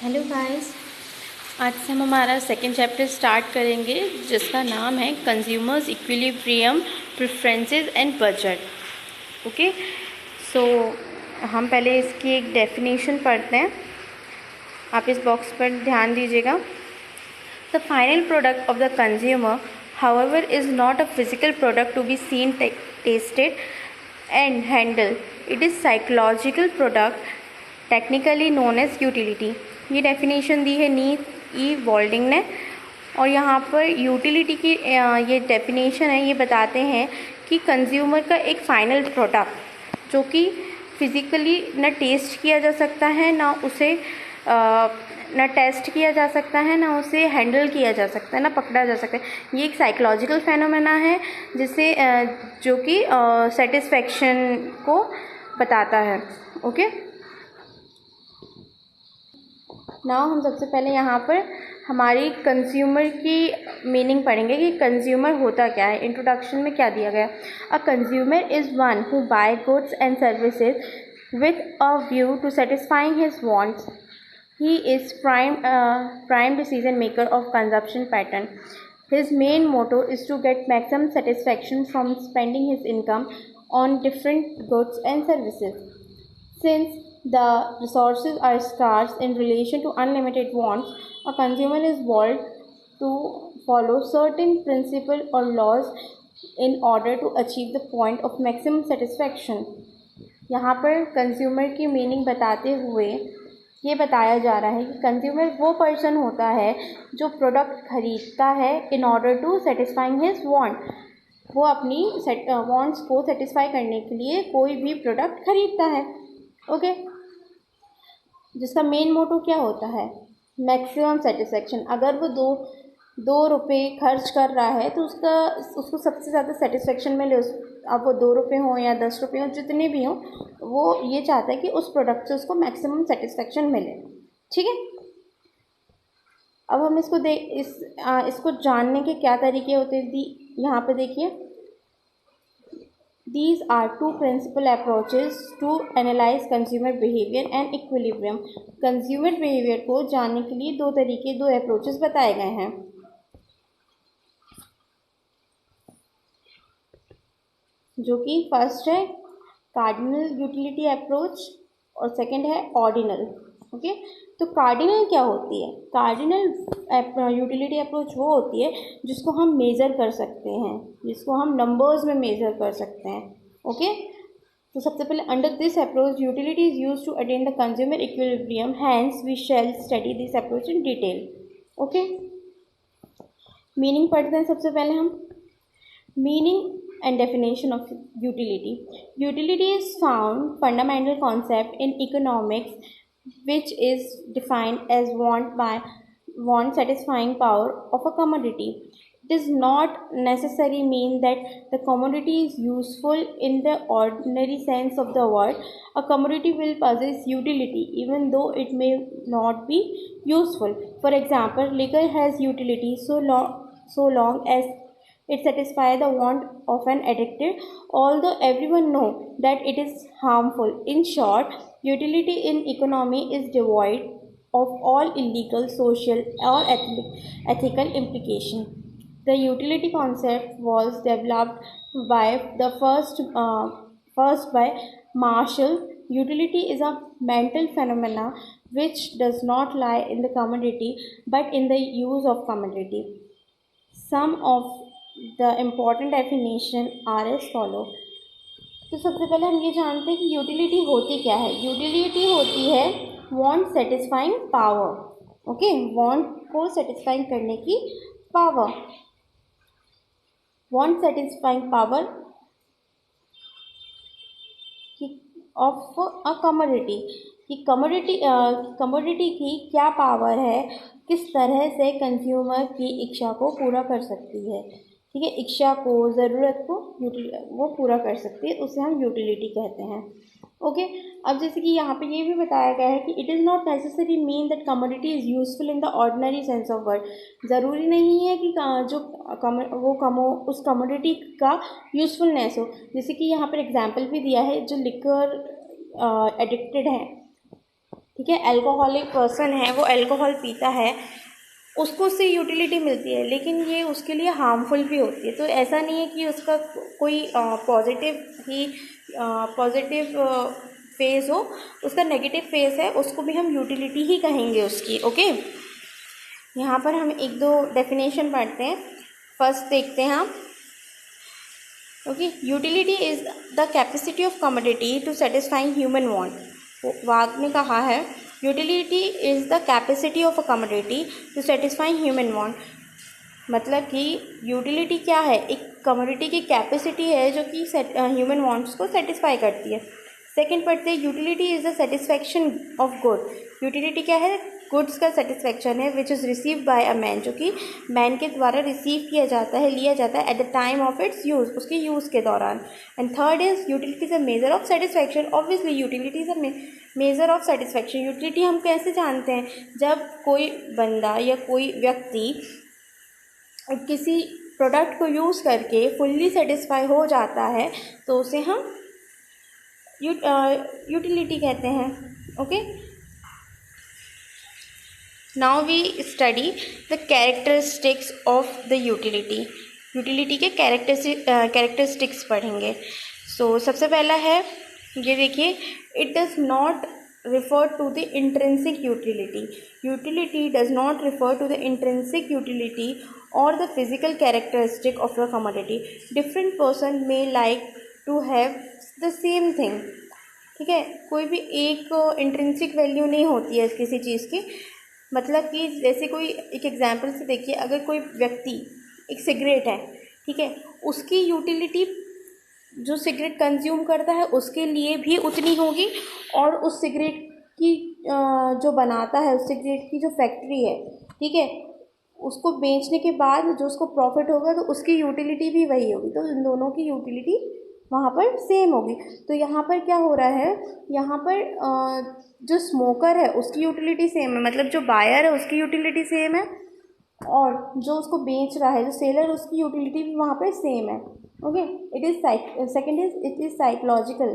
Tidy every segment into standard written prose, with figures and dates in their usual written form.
Hello guys. आज से हम हमारा सेकेंड चैप्टर स्टार्ट करेंगे जिसका नाम है consumer's equilibrium preferences and budget. Okay, so हम पहले इसकी एक डेफिनेशन पढ़ते हैं। आप इस बॉक्स पर ध्यान दीजिएगा। The final product of the consumer however is not a physical product to be seen, tasted and handled. It is psychological product technically known as utility. ये डेफिनेशन दी है नी ई वॉल्डिंग ने, और यहाँ पर यूटिलिटी की ये डेफिनेशन है। ये बताते हैं कि कंज्यूमर का एक फाइनल प्रोडक्ट जो कि फिज़िकली न टेस्ट किया जा सकता है, ना उसे ना टेस्ट किया जा सकता है, ना उसे हैंडल किया जा सकता है, ना पकड़ा जा सकता है। ये एक साइकोलॉजिकल फेनोमेना है जिसे जो कि सेटिस्फेक्शन को बताता है। ओके, नाउ हम सबसे पहले यहाँ पर हमारी कंज्यूमर की मीनिंग पढ़ेंगे कि कंज्यूमर होता क्या है। इंट्रोडक्शन में क्या दिया गया? A consumer is one who buy goods and services with a view to satisfying his wants. He is prime decision maker of consumption pattern. His main motto is to get maximum satisfaction from spending his income on different goods and services. Since the resources are scarce in relation to unlimited wants, a consumer is bound to follow certain principles or laws in order to achieve the point of maximum satisfaction. यहाँ पर consumer की meaning बताते हुए ये बताया जा रहा है कि कंज्यूमर वो पर्सन होता है जो प्रोडक्ट खरीदता है in order to satisfying his want. वो अपनी वांट्स को सेटिस्फाई करने के लिए कोई भी प्रोडक्ट खरीदता है। ओके, जिसका मेन मोटो क्या होता है? Maximum satisfaction. अगर वो दो रुपये खर्च कर रहा है तो उसको सबसे ज़्यादा सेटिस्फेक्शन मिले। अब वो 2 रुपये हों या 10 रुपये हों, जितने भी हों, वो ये चाहता है कि उस प्रोडक्ट से उसको मैक्सिमम सेटिस्फेक्शन मिले। ठीक है, अब हम इसको जानने के क्या तरीके होते हैं यहाँ पे देखिए। These are two principal approaches to analyze consumer behavior and equilibrium. Consumer behavior को जानने के लिए दो अप्रोचेस बताए गए हैं। जो कि फर्स्ट है कार्डिनल यूटिलिटी अप्रोच और सेकंड है ऑर्डिनल। ओके, तो कार्डिनल क्या होती है? कार्डिनल यूटिलिटी अप्रोच वो होती है जिसको हम मेज़र कर सकते हैं, जिसको हम नंबर्स में मेज़र कर सकते हैं। ओके, तो सबसे पहले under this approach utility is use to attain the consumer equilibrium, hence we shall study this approach in detail. Okay, meaning पढ़ते हैं सबसे पहले हम। Meaning and definition of utility. Utility is found fundamental concept in economics which is defined as want satisfying power of a commodity. It does not necessarily mean that the commodity is useful in the ordinary sense of the word. A commodity will possess utility even though it may not be useful. For example, liquor has utility so long as it satisfies the want of an addicted, although everyone knows that it is harmful. In short, utility in economy is devoid of all illegal, social, or ethical implication. The utility concept was developed by the first by Marshall. Utility is a mental phenomena which does not lie in the commodity but in the use of commodity. Some of the important definition are as follow. तो सबसे पहले हम ये जानते हैं कि utility होती क्या है। यूटिलिटी होती है want satisfying power. Okay, want को सेटिस्फाइंग करने की power. Want satisfying power of a commodity. कि कमोडिटी की क्या पावर है, किस तरह से कंज्यूमर की इच्छा को पूरा कर सकती है। ठीक है, इच्छा को, ज़रूरत को वो पूरा कर सकती है, उसे हम यूटिलिटी कहते हैं। ओके, अब जैसे कि यहाँ पे ये भी बताया गया है कि it is not necessary mean that commodity is useful in the ordinary sense of word. ज़रूरी नहीं है कि जो उस कमोडिटी का यूजफुलनेस हो। जैसे कि यहाँ पर एग्जाम्पल भी दिया है, जो लिकर एडिक्टेड हैं ठीक है, अल्कोहलिक पर्सन है, वो अल्कोहल पीता है, उसको उससे यूटिलिटी मिलती है, लेकिन ये उसके लिए हार्मफुल भी होती है। तो ऐसा नहीं है कि उसका कोई पॉजिटिव फेज़ हो, उसका नेगेटिव फेज़ है, उसको भी हम यूटिलिटी ही कहेंगे उसकी। ओके, यहाँ पर हम एक दो डेफिनेशन पढ़ते हैं। फर्स्ट देखते हैं हम। Okay, utility is the capacity of commodity to satisfying human want. वाग ने कहा है utility is the capacity of a commodity to satisfying human want. मतलब कि यूटिलिटी क्या है, एक कमोडिटी की कैपेसिटी है जो कि ह्यूमन वांट्स को सेटिस्फाई करती है। सेकंड पढ़ते हैं, utility is the satisfaction of good. Utility क्या है, गुड्स का सेटिस्फैक्शन है, which is received by a man, जो कि मैन के द्वारा रिसीव किया जाता है, लिया जाता है at the time of its use, उसके यूज़ के दौरान। And third is utility is a measure of satisfaction. Obviously utility is a measure of satisfaction. Utility हम कैसे जानते हैं, जब कोई बंदा या कोई व्यक्ति किसी प्रोडक्ट को यूज़ करके फुल्ली सेटिस्फाई हो जाता है तो उसे हम यूटिलिटी कहते हैं। Okay, now we study the characteristics of the utility. Utility के कैरेक्टरिस्टिक्स पढ़ेंगे। सो सबसे पहला है, ये देखिए, it does not refer to the intrinsic utility. Utility does not refer to the intrinsic utility or the physical characteristic of the commodity. Different person may like to have the same thing. ठीक है, कोई भी एक intrinsic value नहीं होती है किसी चीज़ की। मतलब कि जैसे कोई एक एग्जांपल से देखिए, अगर कोई व्यक्ति एक सिगरेट है, ठीक है, उसकी यूटिलिटी जो सिगरेट कंज्यूम करता है उसके लिए भी उतनी होगी, और उस सिगरेट की जो बनाता है, उस सिगरेट की जो फैक्ट्री है, ठीक है, उसको बेचने के बाद जो उसको प्रॉफिट होगा तो उसकी यूटिलिटी भी वही होगी। तो इन दोनों की यूटिलिटी वहाँ पर सेम होगी। तो यहाँ पर क्या हो रहा है, यहाँ पर जो स्मोकर है उसकी यूटिलिटी सेम है, मतलब जो बायर है उसकी यूटिलिटी सेम है, और जो उसको बेच रहा है, जो सेलर, उसकी यूटिलिटी भी वहाँ पर सेम है। Okay, it is second is it is psychological.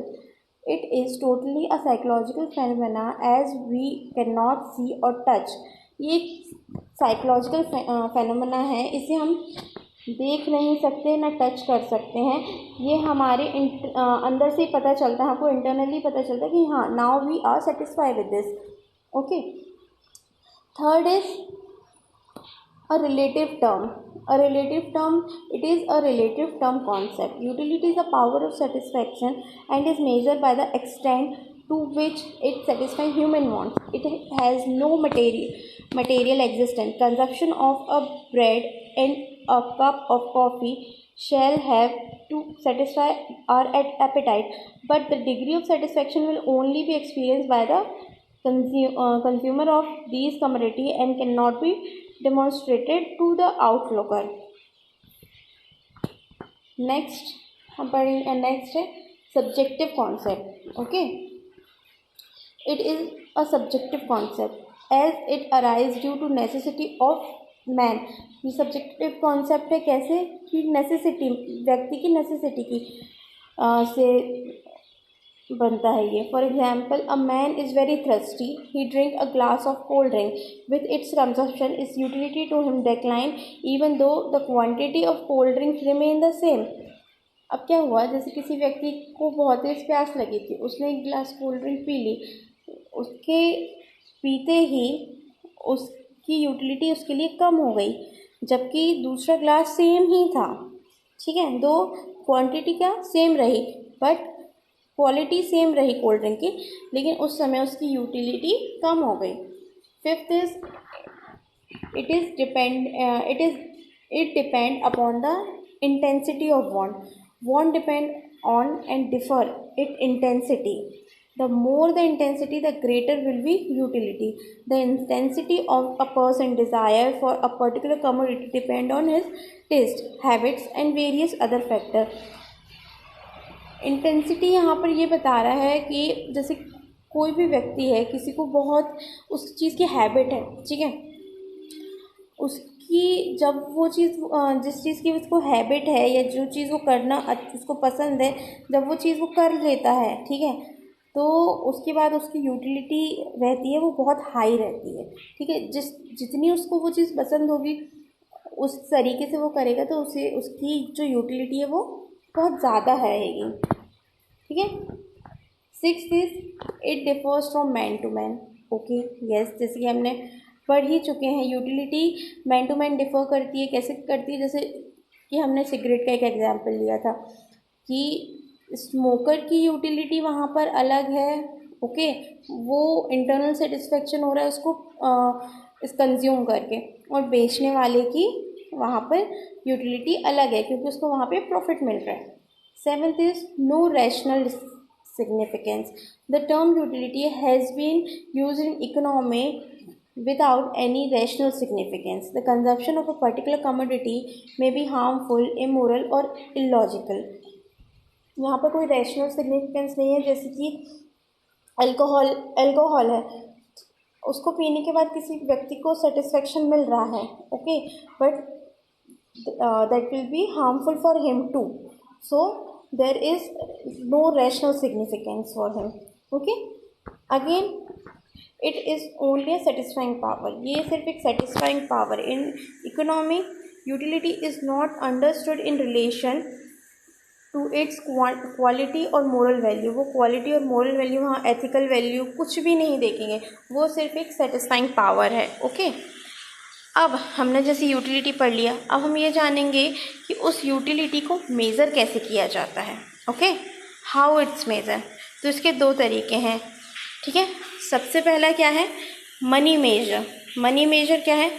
It is totally a psychological phenomena as we can not see और टच। ये साइकोलॉजिकल फेनोमेना है, इसे हम देख नहीं सकते ना टच कर सकते हैं। ये हमारे अंदर से पता चलता है, हमको इंटरनली पता चलता है कि हाँ, now we are satisfied with this. Okay, third is a relative term. A relative term, it is a relative term concept. Utility is the power of satisfaction and is measured by the extent to which it satisfies human wants. It has no material existence. Consumption of a bread and a cup of coffee shall have to satisfy our appetite, but the degree of satisfaction will only be experienced by the consumer of these commodity and cannot be demonstrated to the outlooker. Next हम पढ़ेंगे, next है subjective concept. Okay, it is a subjective concept as it arise due to necessity of man. ये subjective concept है कैसे, कि necessity, व्यक्ति की necessity की से बनता है ये। For example, a man is very thirsty, he drink a glass of cold drink, with its consumption is utility to him decline even though the quantity of cold drink remain the same. अब क्या हुआ, जैसे किसी व्यक्ति को बहुत तेज प्यास लगी थी, उसने एक गिलास कोल्ड ड्रिंक पी ली, उसके पीते ही उसकी यूटिलिटी उसके लिए कम हो गई, जबकि दूसरा ग्लास सेम ही था। ठीक है, दो क्वांटिटी क्या सेम रही, बट क्वालिटी सेम रही कोल्ड ड्रिंक की, लेकिन उस समय उसकी यूटिलिटी कम हो गई। Fifth is it depend upon the intensity of want. Want depend on and differ it intensity. The more the intensity, the greater will be utility. The intensity of a person's desire for a particular commodity depend on his taste, habits and various other factors. Intensity यहाँ पर ये बता रहा है कि जैसे कोई भी व्यक्ति है, किसी को बहुत उस चीज़ की हैबिट है, ठीक है, उसकी जब वो चीज़ जिस चीज़ की उसको हैबिट है या जो चीज़ वो करना उसको पसंद है, जब वो चीज़ वो कर लेता है, ठीक है, तो उसके बाद उसकी यूटिलिटी रहती है वो बहुत हाई रहती है, ठीक है। जितनी उसको वो चीज़ पसंद होगी उस तरीके से वो करेगा तो उसे उसकी जो यूटिलिटी है वो बहुत ज़्यादा रहेगी, ठीक है। 6 is it differs from man to man. Okay, yes, जैसे कि हमने पढ़ ही चुके हैं, utility man to man differ करती है। कैसे करती है? जैसे कि हमने सिगरेट का एक एग्जांपल लिया था कि स्मोकर की यूटिलिटी वहाँ पर अलग है, ओके, वो इंटरनल सेटिस्फेक्शन हो रहा है उसको इस कंज्यूम करके, और बेचने वाले की वहाँ पर यूटिलिटी अलग है क्योंकि उसको वहाँ पे प्रॉफिट मिल रहा है। 7th is no rational significance. The term utility has been used in economy without any rational significance. The consumption of a particular commodity may be harmful, immoral or illogical. यहाँ पर कोई रैशनल सिग्निफिकेंस नहीं है। जैसे कि alcohol है, उसको पीने के बाद किसी व्यक्ति को सेटिस्फेक्शन मिल रहा है, okay, but that will be harmful for him too, so there is no rational significance for him, okay. Again, it is only a satisfying power. ये सिर्फ एक satisfying power. In economy, utility is not understood in relation to its quality और moral value. वो quality और moral value, वहाँ ethical value कुछ भी नहीं देखेंगे, वो सिर्फ एक satisfying power है, okay. अब हमने जैसे यूटिलिटी पढ़ लिया, अब हम ये जानेंगे कि उस यूटिलिटी को मेज़र कैसे किया जाता है, ओके, हाउ इट्स मेज़र। तो इसके 2 तरीके हैं, ठीक है। सबसे पहला क्या है? Money major. मनी मेजर क्या है?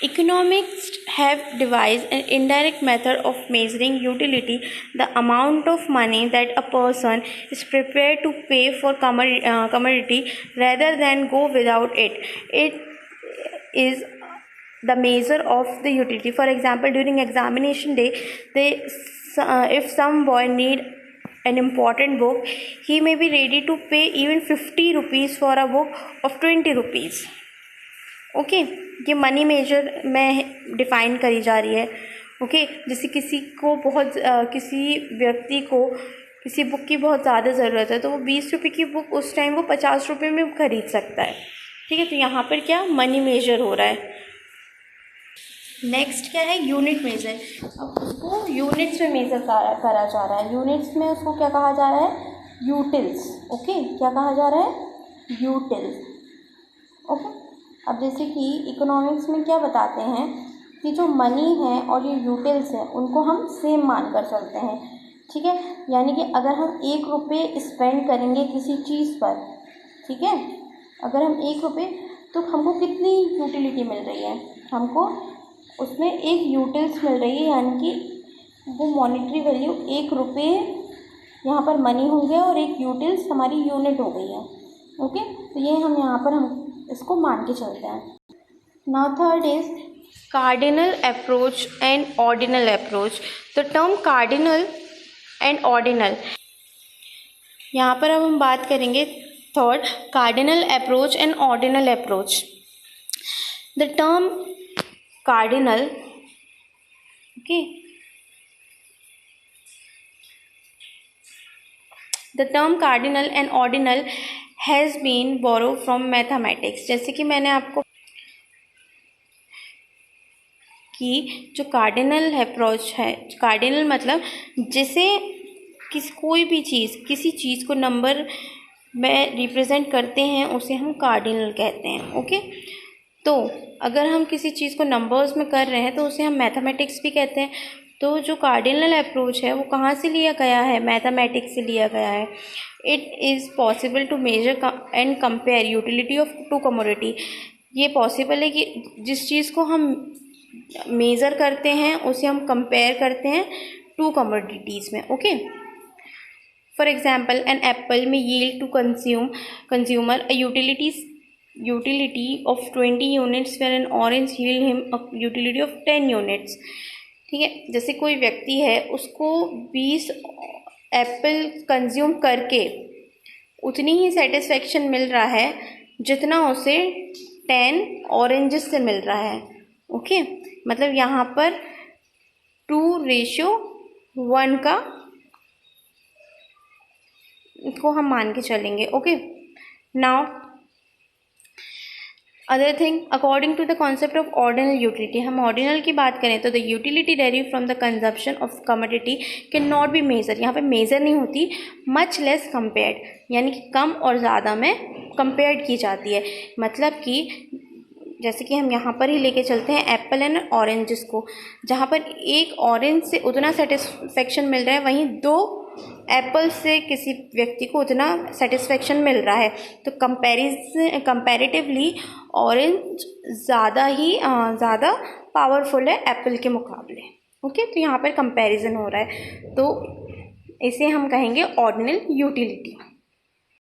Economists have devised an indirect method of measuring utility, the amount of money that a person is prepared to pay for commodity rather than go without it. It is the measure of the utility. For example, during examination day, if some boy need an important book, he may be ready to pay even 50 rupees for a book of 20 rupees. Okay, ये money major में define करी जा रही है, okay. जैसे किसी व्यक्ति को किसी बुक की बहुत ज़्यादा ज़रूरत है तो वो 20 रुपये की बुक उस टाइम वो 50 रुपये में खरीद सकता है, ठीक है। तो यहाँ पर क्या मनी मेजर हो रहा है। नेक्स्ट क्या है? Unit measure. अब उसको यूनिट्स में मेजर करा जा रहा है। यूनिट्स में उसको क्या कहा जा रहा है? Utils, okay. क्या कहा जा रहा है? Utils, okay. अब जैसे कि इकोनॉमिक्स में क्या बताते हैं कि जो मनी है और ये यूटिल्स है उनको हम सेम मान कर चलते हैं, ठीक है। यानी कि अगर हम 1 रुपये स्पेंड करेंगे किसी चीज़ पर, ठीक है, अगर हम 1 रुपये, तो हमको कितनी यूटिलिटी मिल रही है? हमको उसमें 1 यूटिल्स मिल रही है, यानी कि वो मॉनेटरी वैल्यू 1 रुपये यहाँ पर मनी हो गया और 1 यूटिल्स हमारी यूनिट हो गई है, ओके। तो ये हम यहाँ पर हम इसको मान के चलते हैं। Now third is cardinal approach and ordinal approach. The term cardinal and ordinal, यहाँ पर अब हम बात करेंगे third, cardinal approach and ordinal approach. The term cardinal, okay, the term cardinal and ordinal has been borrow from mathematics. जैसे कि मैंने आपको कि जो कार्डिनल अप्रोच है, कार्डिनल मतलब जिसे कोई भी चीज़ किसी चीज़ को नंबर में रिप्रेजेंट करते हैं उसे हम कार्डिनल कहते हैं, ओके। तो अगर हम किसी चीज़ को नंबर्स में कर रहे हैं तो उसे हम मैथमेटिक्स भी कहते हैं। तो जो कार्डिनल अप्रोच है वो कहाँ से लिया गया है? मैथमेटिक्स से लिया गया है। It is possible to measure and compare utility of 2 commodity. ये पॉसिबल है कि जिस चीज़ को हम मेज़र करते हैं उसे हम कंपेयर करते हैं 2 कमोडिटीज़ में, okay. For example, an apple में yield to consumer a utility of 20 units where an orange yield him a utility of 10 units, ठीक है। जैसे कोई व्यक्ति है उसको 20 एप्पल कंज्यूम करके उतनी ही सेटिस्फेक्शन मिल रहा है जितना उसे 10 ऑरेंजेस से मिल रहा है, ओके। मतलब यहाँ पर 2:1 का को हम मान के चलेंगे। Okay, now other thing, according to the concept of ordinal utility, हम ऑर्डिनल की बात करें तो the utility derive from the consumption of commodity can not be measure, यहाँ पे मेजर नहीं होती, मच लेस कंपेयर्ड, यानी कि कम और ज़्यादा में कंपेयर्ड की जाती है। मतलब कि जैसे कि हम यहाँ पर ही लेके चलते हैं एप्पल एंड ऑरेंजेस को, जहाँ पर एक ऑरेंज से उतना सेटिस्फेक्शन मिल रहा है, वहीं 2 एप्पल से किसी व्यक्ति को उतना सेटिस्फेक्शन मिल रहा है। तो कंपैरेटिवली ऑरेंज ज़्यादा पावरफुल है एप्पल के मुकाबले। ओके, तो यहाँ पर कंपैरिजन हो रहा है, तो इसे हम कहेंगे ऑर्डिनल यूटिलिटी।